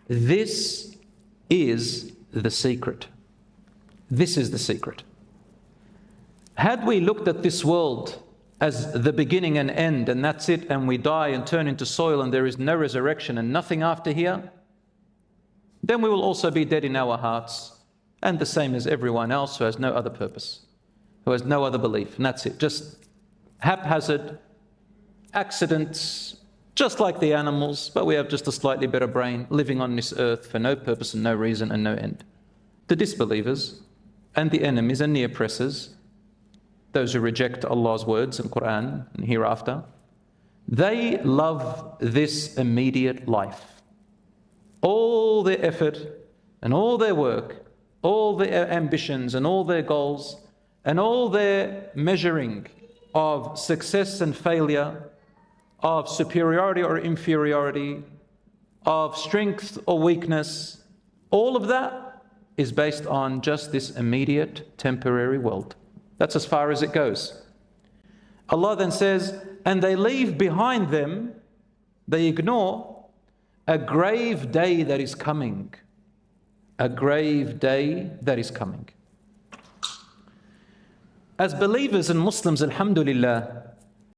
This is the secret. This is the secret. Had we looked at this world as the beginning and end, and that's it, and we die and turn into soil and there is no resurrection and nothing after here, then we will also be dead in our hearts, and the same as everyone else who has no other purpose, who has no other belief, and that's it. Just haphazard accidents, just like the animals, but we have just a slightly better brain, living on this earth for no purpose and no reason and no end. The disbelievers and the enemies and the oppressors, those who reject Allah's words and Quran and hereafter, they love this immediate life. All their effort and all their work, all their ambitions and all their goals and all their measuring of success and failure, of superiority or inferiority, of strength or weakness, all of that is based on just this immediate temporary world. That's as far as it goes. Allah then says, and they leave behind them, they ignore a grave day that is coming. A grave day that is coming. As believers and Muslims, alhamdulillah,